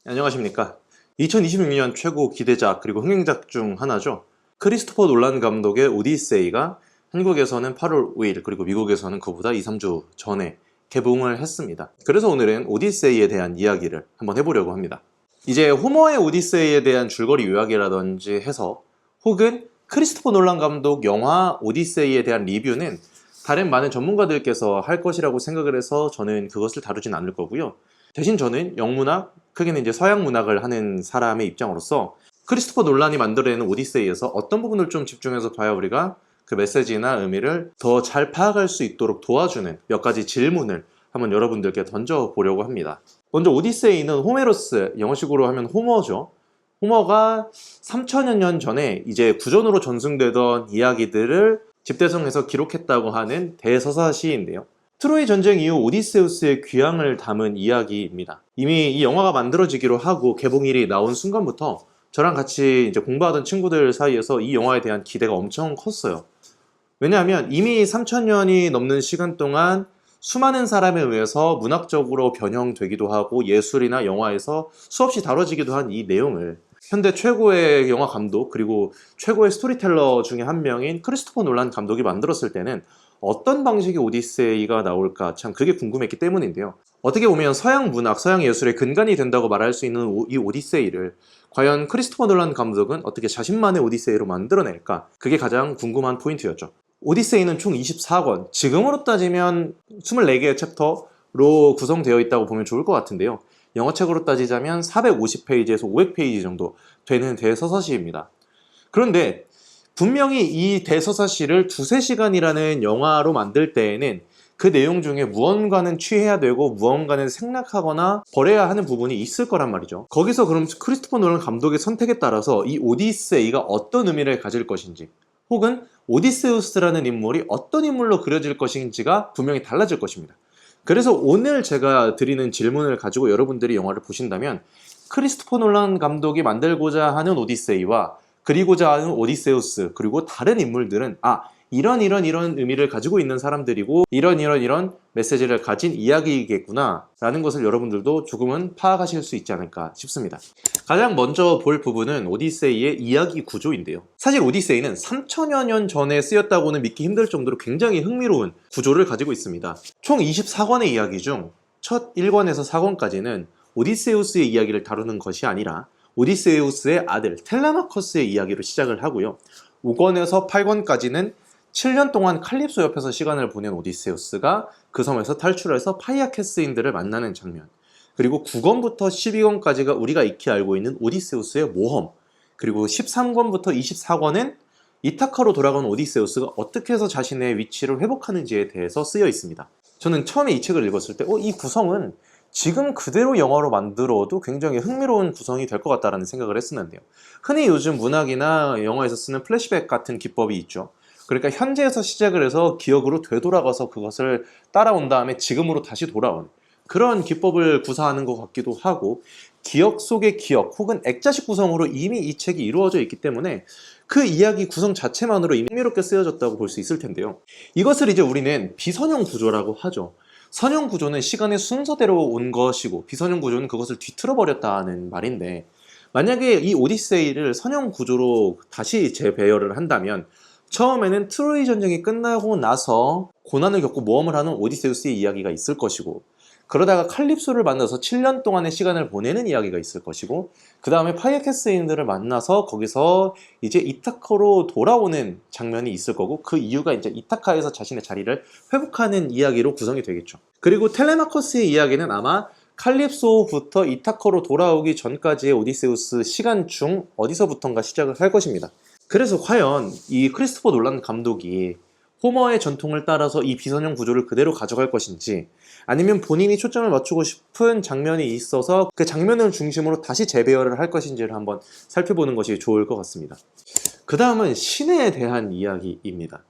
안녕하십니까. 2026년 최고 기대작 그리고 흥행작 중 하나죠. 크리스토퍼 놀란 감독의 오디세이가 한국에서는 8월 5일 그리고 미국에서는 그보다 2, 3주 전에 개봉을 했습니다. 그래서 오늘은 오디세이에 대한 이야기를 한번 해보려고 합니다. 이제 호머의 오디세이에 대한 줄거리 요약이라든지 해서 혹은 크리스토퍼 놀란 감독 영화 오디세이에 대한 리뷰는 다른 많은 전문가들께서 할 것이라고 생각을 해서 저는 그것을 다루진 않을 거고요. 대신 저는 영문학, 크게는 이제 서양 문학을 하는 사람의 입장으로서 크리스토퍼 놀란이 만들어내는 오디세이에서 어떤 부분을 좀 집중해서 봐야 우리가 그 메시지나 의미를 더 잘 파악할 수 있도록 도와주는 몇 가지 질문을 한번 여러분들께 던져보려고 합니다. 먼저 오디세이는 호메로스, 영어식으로 하면 호머죠. 호머가 3000여 년 전에 이제 구전으로 전승되던 이야기들을 집대성해서 기록했다고 하는 대서사 시인데요. 트로이 전쟁 이후 오디세우스의 귀향을 담은 이야기입니다. 이미 이 영화가 만들어지기로 하고 개봉일이 나온 순간부터 저랑 같이 이제 공부하던 친구들 사이에서 이 영화에 대한 기대가 엄청 컸어요. 왜냐하면 이미 3000년이 넘는 시간 동안 수많은 사람에 의해서 문학적으로 변형되기도 하고 예술이나 영화에서 수없이 다뤄지기도 한 이 내용을 현대 최고의 영화 감독 그리고 최고의 스토리텔러 중에 한 명인 크리스토퍼 놀란 감독이 만들었을 때는 어떤 방식의 오디세이가 나올까 참 그게 궁금했기 때문인데요. 어떻게 보면 서양 문학, 서양 예술의 근간이 된다고 말할 수 있는 이 오디세이를 과연 크리스토퍼 놀란 감독은 어떻게 자신만의 오디세이로 만들어낼까? 그게 가장 궁금한 포인트였죠. 오디세이는 총 24권, 지금으로 따지면 24개의 챕터로 구성되어 있다고 보면 좋을 것 같은데요. 영어책으로 따지자면 450페이지에서 500페이지 정도 되는 대서사시입니다. 그런데 분명히 이 대서사시를 2~3시간이라는 영화로 만들 때에는 그 내용 중에 무언가는 취해야 되고 무언가는 생략하거나 버려야 하는 부분이 있을 거란 말이죠. 거기서 그럼 크리스토퍼 놀란 감독의 선택에 따라서 이 오디세이가 어떤 의미를 가질 것인지 혹은 오디세우스라는 인물이 어떤 인물로 그려질 것인지가 분명히 달라질 것입니다. 그래서 오늘 제가 드리는 질문을 가지고 여러분들이 영화를 보신다면 크리스토퍼 놀란 감독이 만들고자 하는 오디세이와 그리고자 하는 오디세우스 그리고 다른 인물들은 이런 의미를 가지고 있는 사람들이고 이런 메시지를 가진 이야기이겠구나 라는 것을 여러분들도 조금은 파악하실 수 있지 않을까 싶습니다. 가장 먼저 볼 부분은 오디세이의 이야기 구조인데요. 사실 오디세이는 3000여 년 전에 쓰였다고는 믿기 힘들 정도로 굉장히 흥미로운 구조를 가지고 있습니다. 총 24권의 이야기 중 첫 1권에서 4권까지는 오디세우스의 이야기를 다루는 것이 아니라 오디세우스의 아들 텔레마커스의 이야기로 시작을 하고요. 5권에서 8권까지는 7년 동안 칼립소 옆에서 시간을 보낸 오디세우스가 그 섬에서 탈출해서 파이아캐스인들을 만나는 장면, 그리고 9권부터 12권까지가 우리가 익히 알고 있는 오디세우스의 모험, 그리고 13권부터 24권은 이타카로 돌아간 오디세우스가 어떻게 해서 자신의 위치를 회복하는지에 대해서 쓰여 있습니다. 저는 처음에 이 책을 읽었을 때 이 구성은 지금 그대로 영화로 만들어도 굉장히 흥미로운 구성이 될 것 같다는 생각을 했었는데요. 흔히 요즘 문학이나 영화에서 쓰는 플래시백 같은 기법이 있죠. 그러니까 현재에서 시작을 해서 기억으로 되돌아가서 그것을 따라온 다음에 지금으로 다시 돌아온 그런 기법을 구사하는 것 같기도 하고, 기억 속의 기억 혹은 액자식 구성으로 이미 이 책이 이루어져 있기 때문에 그 이야기 구성 자체만으로 이미 흥미롭게 쓰여졌다고 볼 수 있을 텐데요. 이것을 이제 우리는 비선형 구조라고 하죠. 선형 구조는 시간의 순서대로 온 것이고 비선형 구조는 그것을 뒤틀어 버렸다는 말인데, 만약에 이 오디세이를 선형 구조로 다시 재배열을 한다면 처음에는 트로이 전쟁이 끝나고 나서 고난을 겪고 모험을 하는 오디세우스의 이야기가 있을 것이고, 그러다가 칼립소를 만나서 7년 동안의 시간을 보내는 이야기가 있을 것이고, 그 다음에 파이아캐스인들을 만나서 거기서 이제 이타카로 돌아오는 장면이 있을 거고, 그 이유가 이제 이타카에서 자신의 자리를 회복하는 이야기로 구성이 되겠죠. 그리고 텔레마커스의 이야기는 아마 칼립소부터 이타카로 돌아오기 전까지의 오디세우스 시간 중 어디서부턴가 시작을 할 것입니다. 그래서 과연 이 크리스토퍼 놀란 감독이 호머의 전통을 따라서 이 비선형 구조를 그대로 가져갈 것인지, 아니면 본인이 초점을 맞추고 싶은 장면이 있어서 그 장면을 중심으로 다시 재배열을 할 것인지를 한번 살펴보는 것이 좋을 것 같습니다. 그 다음은 신에 대한 이야기입니다.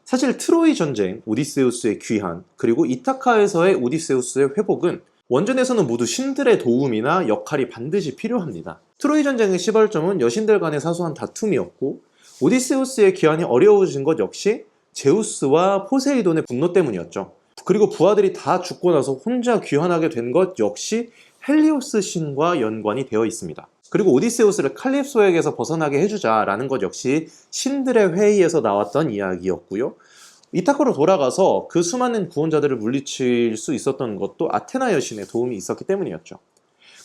사실 트로이 전쟁, 오디세우스의 귀환, 그리고 이타카에서의 오디세우스의 회복은 원전에서는 모두 신들의 도움이나 역할이 반드시 필요합니다. 트로이 전쟁의 시발점은 여신들 간의 사소한 다툼이었고, 오디세우스의 귀환이 어려워진 것 역시 제우스와 포세이돈의 분노 때문이었죠. 그리고 부하들이 다 죽고 나서 혼자 귀환하게 된 것 역시 헬리오스 신과 연관이 되어 있습니다. 그리고 오디세우스를 칼립소에게서 벗어나게 해주자라는 것 역시 신들의 회의에서 나왔던 이야기였고요. 이타카로 돌아가서 그 수많은 구원자들을 물리칠 수 있었던 것도 아테나 여신의 도움이 있었기 때문이었죠.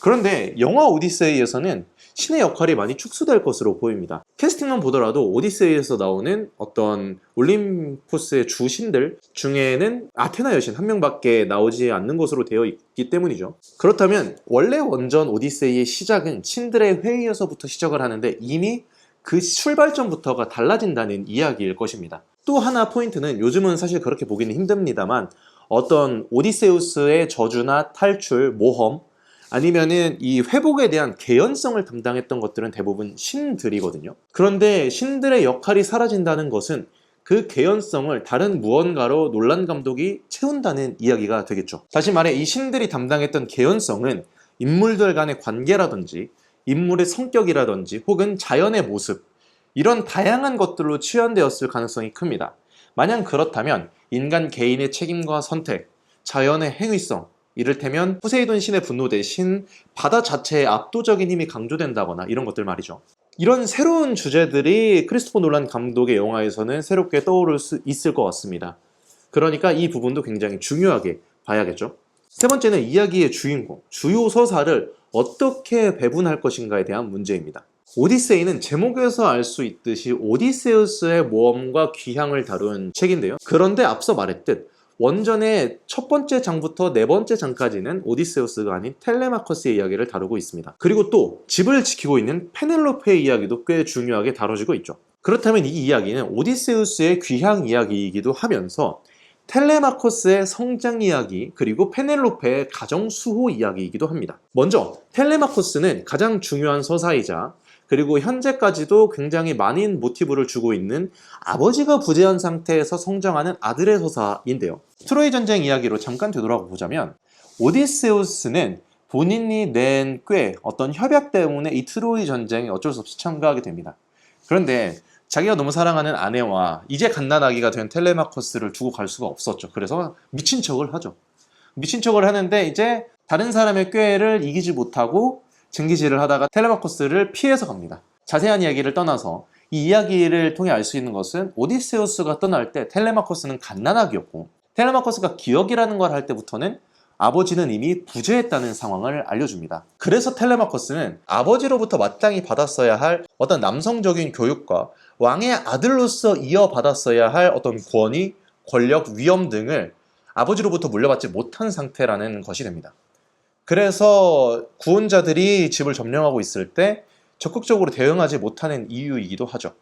그런데 영화 오디세이에서는 신의 역할이 많이 축소될 것으로 보입니다. 캐스팅만 보더라도 오디세이에서 나오는 어떤 올림포스의 주신들 중에는 아테나 여신 한 명밖에 나오지 않는 것으로 되어 있기 때문이죠. 그렇다면 원래 원전 오디세이의 시작은 신들의 회의에서부터 시작을 하는데 이미 그 출발점부터가 달라진다는 이야기일 것입니다. 또 하나 포인트는 요즘은 사실 그렇게 보기는 힘듭니다만 어떤 오디세우스의 저주나 탈출, 모험 아니면은 이 회복에 대한 개연성을 담당했던 것들은 대부분 신들이거든요. 그런데 신들의 역할이 사라진다는 것은 그 개연성을 다른 무언가로 놀란 감독이 채운다는 이야기가 되겠죠. 다시 말해 이 신들이 담당했던 개연성은 인물들 간의 관계라든지 인물의 성격이라든지 혹은 자연의 모습 이런 다양한 것들로 치환되었을 가능성이 큽니다. 만약 그렇다면 인간 개인의 책임과 선택, 자연의 행위성 이를테면 포세이돈 신의 분노 대신 바다 자체의 압도적인 힘이 강조된다거나 이런 것들 말이죠. 이런 새로운 주제들이 크리스토퍼 놀란 감독의 영화에서는 새롭게 떠오를 수 있을 것 같습니다. 그러니까 이 부분도 굉장히 중요하게 봐야겠죠. 세 번째는 이야기의 주인공, 주요 서사를 어떻게 배분할 것인가에 대한 문제입니다. 오디세이는 제목에서 알 수 있듯이 오디세우스의 모험과 귀향을 다룬 책인데요. 그런데 앞서 말했듯 원전의 첫 번째 장부터 네 번째 장까지는 오디세우스가 아닌 텔레마커스의 이야기를 다루고 있습니다. 그리고 또 집을 지키고 있는 페넬로페의 이야기도 꽤 중요하게 다뤄지고 있죠. 그렇다면 이 이야기는 오디세우스의 귀향 이야기이기도 하면서 텔레마커스의 성장 이야기 그리고 페넬로페의 가정 수호 이야기이기도 합니다. 먼저 텔레마커스는 가장 중요한 서사이자 그리고 현재까지도 굉장히 많은 모티브를 주고 있는 아버지가 부재한 상태에서 성장하는 아들의 서사인데요. 트로이 전쟁 이야기로 잠깐 되돌아가 보자면 오디세우스는 본인이 낸 꽤 어떤 협약 때문에 이 트로이 전쟁에 어쩔 수 없이 참가하게 됩니다. 그런데 자기가 너무 사랑하는 아내와 이제 갓난아기가 된 텔레마커스를 두고 갈 수가 없었죠. 그래서 미친 척을 하죠. 미친 척을 하는데 이제 다른 사람의 꾀를 이기지 못하고 증기질을 하다가 텔레마커스를 피해서 갑니다. 자세한 이야기를 떠나서 이 이야기를 통해 알 수 있는 것은 오디세우스가 떠날 때 텔레마커스는 갓난아기였고 텔레마커스가 기억이라는 걸 할 때부터는 아버지는 이미 부재했다는 상황을 알려줍니다. 그래서 텔레마커스는 아버지로부터 마땅히 받았어야 할 어떤 남성적인 교육과 왕의 아들로서 이어받았어야 할 어떤 권위, 권력, 위엄 등을 아버지로부터 물려받지 못한 상태라는 것이 됩니다. 그래서 구원자들이 집을 점령하고 있을 때 적극적으로 대응하지 못하는 이유이기도 하죠.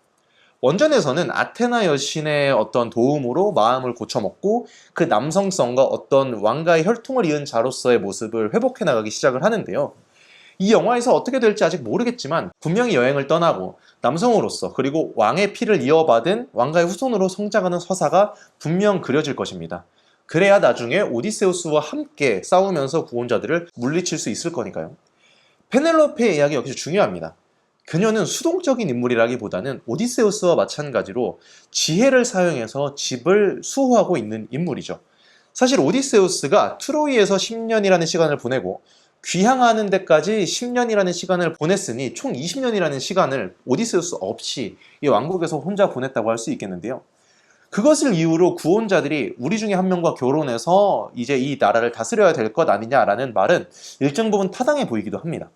원전에서는 아테나 여신의 어떤 도움으로 마음을 고쳐먹고 그 남성성과 어떤 왕가의 혈통을 이은 자로서의 모습을 회복해 나가기 시작을 하는데요. 이 영화에서 어떻게 될지 아직 모르겠지만 분명히 여행을 떠나고 남성으로서 그리고 왕의 피를 이어받은 왕가의 후손으로 성장하는 서사가 분명 그려질 것입니다. 그래야 나중에 오디세우스와 함께 싸우면서 구원자들을 물리칠 수 있을 거니까요. 페넬로페의 이야기 역시 중요합니다. 그녀는 수동적인 인물이라기보다는 오디세우스와 마찬가지로 지혜를 사용해서 집을 수호하고 있는 인물이죠. 사실 오디세우스가 트로이에서 10년이라는 시간을 보내고 귀향하는 데까지 10년이라는 시간을 보냈으니 총 20년이라는 시간을 오디세우스 없이 이 왕국에서 혼자 보냈다고 할 수 있겠는데요. 그것을 이유로 구원자들이 우리 중에 한 명과 결혼해서 이제 이 나라를 다스려야 될 것 아니냐라는 말은 일정 부분 타당해 보이기도 합니다.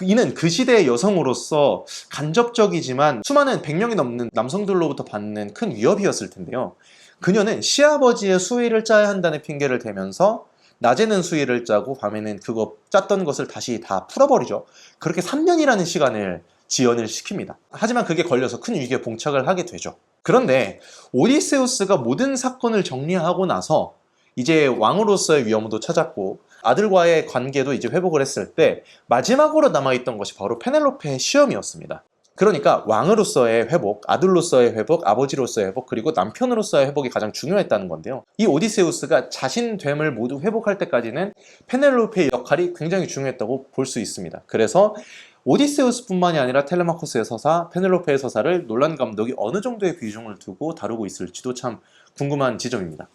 이는 그 시대의 여성으로서 간접적이지만 수많은 100명이 넘는 남성들로부터 받는 큰 위협이었을 텐데요. 그녀는 시아버지의 수의를 짜야 한다는 핑계를 대면서 낮에는 수의를 짜고 밤에는 그거 짰던 것을 다시 다 풀어버리죠. 그렇게 3년이라는 시간을 지연을 시킵니다. 하지만 그게 걸려서 큰 위기에 봉착을 하게 되죠. 그런데 오디세우스가 모든 사건을 정리하고 나서 이제 왕으로서의 위엄도 찾았고 아들과의 관계도 이제 회복을 했을 때 마지막으로 남아있던 것이 바로 페넬로페의 시험이었습니다. 그러니까 왕으로서의 회복, 아들로서의 회복, 아버지로서의 회복, 그리고 남편으로서의 회복이 가장 중요했다는 건데요. 이 오디세우스가 자신됨을 모두 회복할 때까지는 페넬로페의 역할이 굉장히 중요했다고 볼 수 있습니다. 그래서 오디세우스뿐만이 아니라 텔레마코스의 서사, 페넬로페의 서사를 놀란 감독이 어느 정도의 비중을 두고 다루고 있을지도 참 궁금한 지점입니다.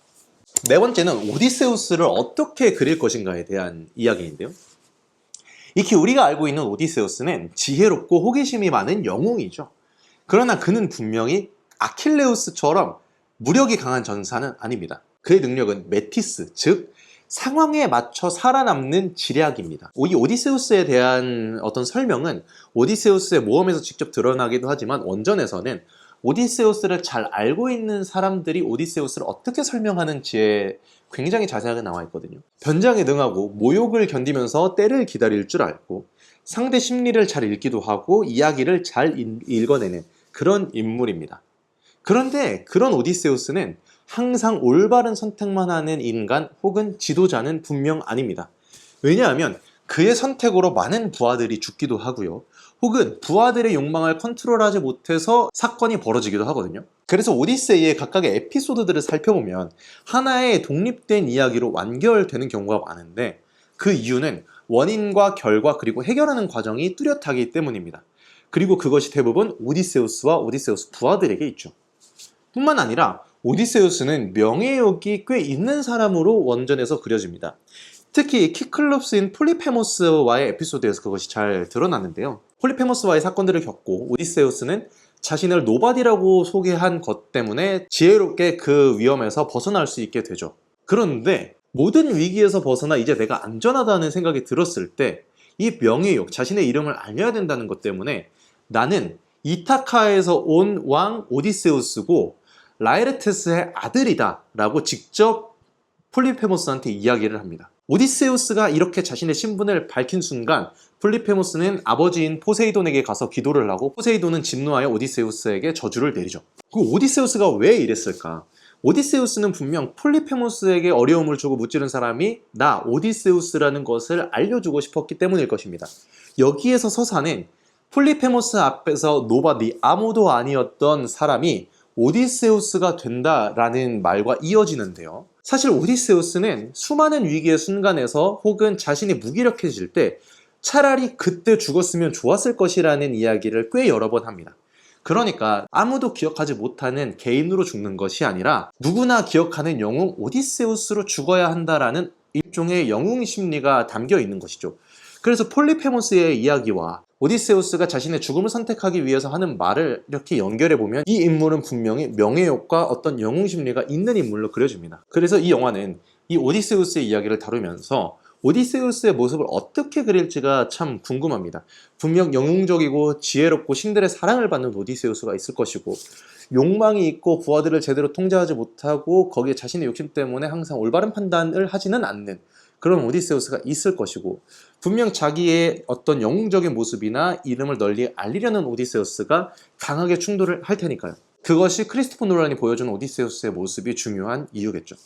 네 번째는 오디세우스를 어떻게 그릴 것인가에 대한 이야기인데요. 익히 우리가 알고 있는 오디세우스는 지혜롭고 호기심이 많은 영웅이죠. 그러나 그는 분명히 아킬레우스처럼 무력이 강한 전사는 아닙니다. 그의 능력은 메티스, 즉 상황에 맞춰 살아남는 지략입니다. 이 오디세우스에 대한 어떤 설명은 오디세우스의 모험에서 직접 드러나기도 하지만 원전에서는 오디세우스를 잘 알고 있는 사람들이 오디세우스를 어떻게 설명하는지에 굉장히 자세하게 나와 있거든요. 변장에 능하고 모욕을 견디면서 때를 기다릴 줄 알고 상대 심리를 잘 읽기도 하고 이야기를 잘 읽어내는 그런 인물입니다. 그런데 그런 오디세우스는 항상 올바른 선택만 하는 인간 혹은 지도자는 분명 아닙니다. 왜냐하면 그의 선택으로 많은 부하들이 죽기도 하고요. 혹은 부하들의 욕망을 컨트롤하지 못해서 사건이 벌어지기도 하거든요. 그래서 오디세이의 각각의 에피소드들을 살펴보면 하나의 독립된 이야기로 완결되는 경우가 많은데 그 이유는 원인과 결과 그리고 해결하는 과정이 뚜렷하기 때문입니다. 그리고 그것이 대부분 오디세우스와 오디세우스 부하들에게 있죠. 뿐만 아니라 오디세우스는 명예욕이 꽤 있는 사람으로 원전에서 그려집니다. 특히 키클롭스인 폴리페모스와의 에피소드에서 그것이 잘 드러났는데요. 폴리페모스와의 사건들을 겪고 오디세우스는 자신을 노바디라고 소개한 것 때문에 지혜롭게 그 위험에서 벗어날 수 있게 되죠. 그런데 모든 위기에서 벗어나 이제 내가 안전하다는 생각이 들었을 때 이 명예욕, 자신의 이름을 알려야 된다는 것 때문에 나는 이타카에서 온 왕 오디세우스고 라에르테스의 아들이다 라고 직접 폴리페모스한테 이야기를 합니다. 오디세우스가 이렇게 자신의 신분을 밝힌 순간 폴리페모스는 아버지인 포세이돈에게 가서 기도를 하고 포세이돈은 진노하여 오디세우스에게 저주를 내리죠. 그 오디세우스가 왜 이랬을까? 오디세우스는 분명 폴리페모스에게 어려움을 주고 무찌른 사람이 나 오디세우스라는 것을 알려주고 싶었기 때문일 것입니다. 여기에서 서사는 폴리페모스 앞에서 노바디 아무도 아니었던 사람이 오디세우스가 된다라는 말과 이어지는데요. 사실 오디세우스는 수많은 위기의 순간에서 혹은 자신이 무기력해질 때 차라리 그때 죽었으면 좋았을 것이라는 이야기를 꽤 여러 번 합니다. 그러니까 아무도 기억하지 못하는 개인으로 죽는 것이 아니라 누구나 기억하는 영웅 오디세우스로 죽어야 한다라는 일종의 영웅 심리가 담겨 있는 것이죠. 그래서 폴리페모스의 이야기와 오디세우스가 자신의 죽음을 선택하기 위해서 하는 말을 이렇게 연결해보면 이 인물은 분명히 명예욕과 어떤 영웅 심리가 있는 인물로 그려집니다. 그래서 이 영화는 이 오디세우스의 이야기를 다루면서 오디세우스의 모습을 어떻게 그릴지가 참 궁금합니다. 분명 영웅적이고 지혜롭고 신들의 사랑을 받는 오디세우스가 있을 것이고 욕망이 있고 부하들을 제대로 통제하지 못하고 거기에 자신의 욕심 때문에 항상 올바른 판단을 하지는 않는 그런 오디세우스가 있을 것이고 분명 자기의 어떤 영웅적인 모습이나 이름을 널리 알리려는 오디세우스가 강하게 충돌을 할 테니까요. 그것이 크리스토퍼 놀란이 보여준 오디세우스의 모습이 중요한 이유겠죠.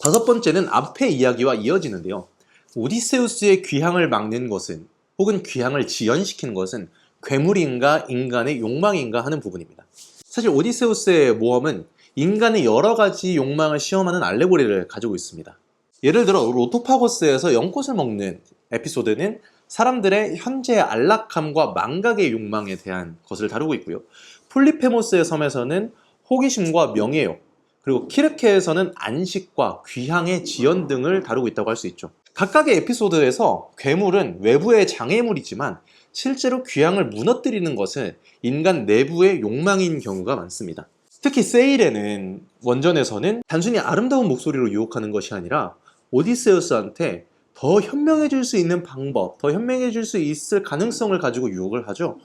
다섯 번째는 앞의 이야기와 이어지는데요. 오디세우스의 귀향을 막는 것은 혹은 귀향을 지연시키는 것은 괴물인가 인간의 욕망인가 하는 부분입니다. 사실 오디세우스의 모험은 인간의 여러 가지 욕망을 시험하는 알레고리를 가지고 있습니다. 예를 들어 로토파고스에서 연꽃을 먹는 에피소드는 사람들의 현재의 안락함과 망각의 욕망에 대한 것을 다루고 있고요. 폴리페모스의 섬에서는 호기심과 명예욕, 그리고 키르케에서는 안식과 귀향의 지연 등을 다루고 있다고 할 수 있죠. 각각의 에피소드에서 괴물은 외부의 장애물이지만 실제로 귀향을 무너뜨리는 것은 인간 내부의 욕망인 경우가 많습니다. 특히 세일에는 원전에서는 단순히 아름다운 목소리로 유혹하는 것이 아니라 오디세우스한테 더 현명해질 수 있는 방법, 더 현명해질 수 있을 가능성을 가지고 유혹을 하죠.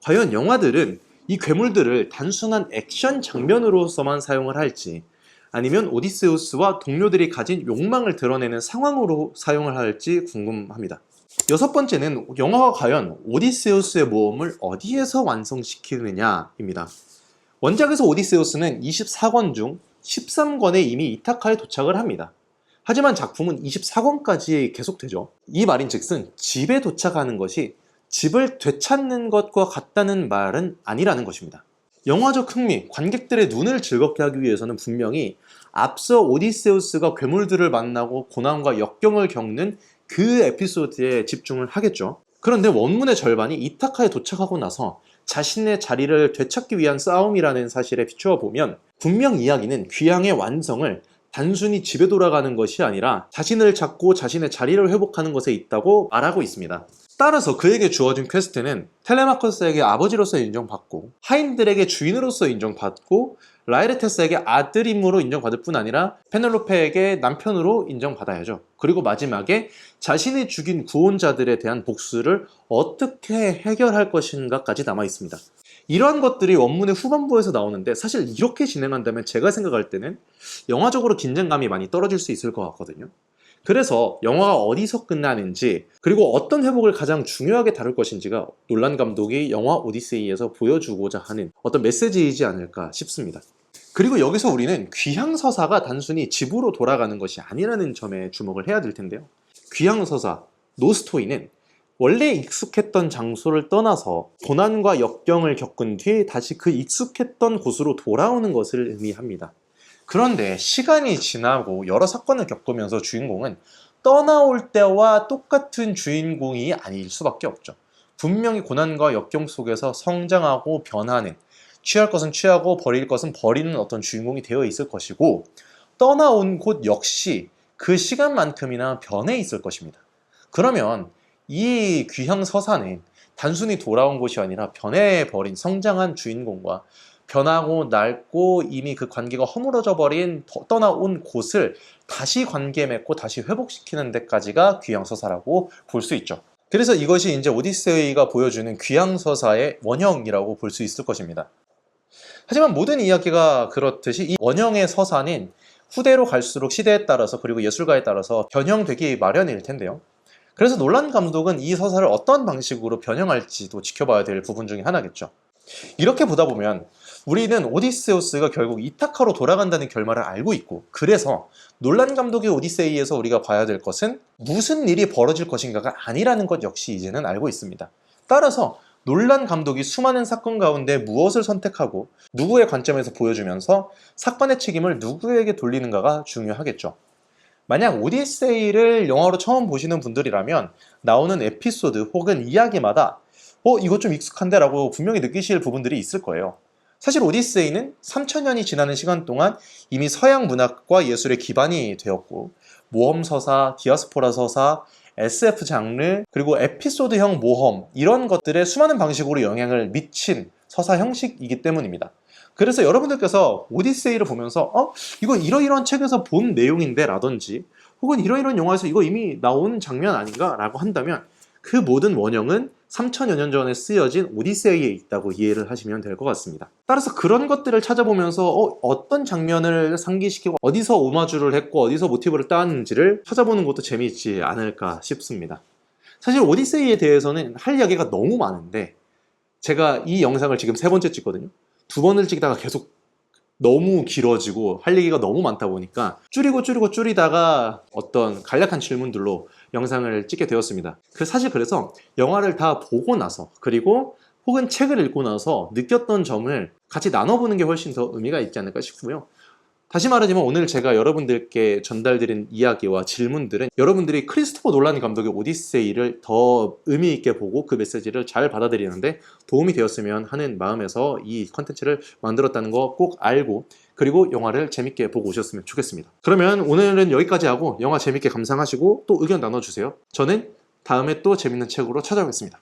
과연 영화들은 이 괴물들을 단순한 액션 장면으로서만 사용을 할지 아니면 오디세우스와 동료들이 가진 욕망을 드러내는 상황으로 사용을 할지 궁금합니다. 여섯 번째는 영화가 과연 오디세우스의 모험을 어디에서 완성시키느냐입니다. 원작에서 오디세우스는 24권 중 13권에 이미 이타카에 도착을 합니다. 하지만 작품은 24권까지 계속되죠. 이 말인즉슨 집에 도착하는 것이 집을 되찾는 것과 같다는 말은 아니라는 것입니다. 영화적 흥미, 관객들의 눈을 즐겁게 하기 위해서는 분명히 앞서 오디세우스가 괴물들을 만나고 고난과 역경을 겪는 그 에피소드에 집중을 하겠죠. 그런데 원문의 절반이 이타카에 도착하고 나서 자신의 자리를 되찾기 위한 싸움이라는 사실에 비추어 보면 분명 이야기는 귀향의 완성을 단순히 집에 돌아가는 것이 아니라 자신을 찾고 자신의 자리를 회복하는 것에 있다고 말하고 있습니다. 따라서 그에게 주어진 퀘스트는 텔레마커스에게 아버지로서 인정받고 하인들에게 주인으로서 인정받고 라에르테스에게 아들임으로 인정받을 뿐 아니라 페넬로페에게 남편으로 인정받아야죠. 그리고 마지막에 자신이 죽인 구원자들에 대한 복수를 어떻게 해결할 것인가까지 남아 있습니다. 이러한 것들이 원문의 후반부에서 나오는데 사실 이렇게 진행한다면 제가 생각할 때는 영화적으로 긴장감이 많이 떨어질 수 있을 것 같거든요. 그래서 영화가 어디서 끝나는지 그리고 어떤 회복을 가장 중요하게 다룰 것인지가 놀란 감독이 영화 오디세이에서 보여주고자 하는 어떤 메시지이지 않을까 싶습니다. 그리고 여기서 우리는 귀향서사가 단순히 집으로 돌아가는 것이 아니라는 점에 주목을 해야 될 텐데요. 귀향서사, 노스토이는 원래 익숙했던 장소를 떠나서 고난과 역경을 겪은 뒤 다시 그 익숙했던 곳으로 돌아오는 것을 의미합니다. 그런데 시간이 지나고 여러 사건을 겪으면서 주인공은 떠나올 때와 똑같은 주인공이 아닐 수밖에 없죠. 분명히 고난과 역경 속에서 성장하고 변하는, 취할 것은 취하고 버릴 것은 버리는 어떤 주인공이 되어 있을 것이고, 떠나온 곳 역시 그 시간만큼이나 변해 있을 것입니다. 그러면 이 귀향 서사는 단순히 돌아온 곳이 아니라 변해버린 성장한 주인공과 변하고 낡고 이미 그 관계가 허물어져 버린 떠나온 곳을 다시 관계 맺고 다시 회복시키는 데까지가 귀향서사라고 볼 수 있죠. 그래서 이것이 이제 오디세이가 보여주는 귀향서사의 원형이라고 볼 수 있을 것입니다. 하지만 모든 이야기가 그렇듯이 이 원형의 서사는 후대로 갈수록 시대에 따라서 그리고 예술가에 따라서 변형되기 마련일 텐데요. 그래서 놀란 감독은 이 서사를 어떤 방식으로 변형할지도 지켜봐야 될 부분 중에 하나겠죠. 이렇게 보다 보면 우리는 오디세우스가 결국 이타카로 돌아간다는 결말을 알고 있고, 그래서 놀란 감독의 오디세이에서 우리가 봐야 될 것은 무슨 일이 벌어질 것인가가 아니라는 것 역시 이제는 알고 있습니다. 따라서 놀란 감독이 수많은 사건 가운데 무엇을 선택하고 누구의 관점에서 보여주면서 사건의 책임을 누구에게 돌리는가가 중요하겠죠. 만약 오디세이를 영화로 처음 보시는 분들이라면 나오는 에피소드 혹은 이야기마다 이거 좀 익숙한데? 라고 분명히 느끼실 부분들이 있을 거예요. 사실 오디세이는 3000년이 지나는 시간 동안 이미 서양 문학과 예술의 기반이 되었고, 모험 서사, 디아스포라 서사, SF 장르, 그리고 에피소드형 모험, 이런 것들의 수많은 방식으로 영향을 미친 서사 형식이기 때문입니다. 그래서 여러분들께서 오디세이를 보면서 이거 이러이러한 책에서 본 내용인데 라든지 혹은 이러이러한 영화에서 이거 이미 나온 장면 아닌가? 라고 한다면 그 모든 원형은 3000여 년 전에 쓰여진 오디세이에 있다고 이해를 하시면 될 것 같습니다. 따라서 그런 것들을 찾아보면서 어떤 장면을 상기시키고 어디서 오마주를 했고 어디서 모티브를 따왔는지를 찾아보는 것도 재미있지 않을까 싶습니다. 사실 오디세이에 대해서는 할 이야기가 너무 많은데 제가 이 영상을 지금 3번째 찍거든요. 2번을 찍다가 계속 너무 길어지고 할 얘기가 너무 많다 보니까 줄이다가 어떤 간략한 질문들로 영상을 찍게 되었습니다. 사실 그래서 영화를 다 보고 나서 그리고 혹은 책을 읽고 나서 느꼈던 점을 같이 나눠보는 게 훨씬 더 의미가 있지 않을까 싶고요. 다시 말하지만 오늘 제가 여러분들께 전달드린 이야기와 질문들은 여러분들이 크리스토퍼 놀란 감독의 오디세이를 더 의미 있게 보고 그 메시지를 잘 받아들이는데 도움이 되었으면 하는 마음에서 이 컨텐츠를 만들었다는 거 꼭 알고 그리고 영화를 재밌게 보고 오셨으면 좋겠습니다. 그러면 오늘은 여기까지 하고 영화 재밌게 감상하시고 또 의견 나눠주세요. 저는 다음에 또 재밌는 책으로 찾아오겠습니다.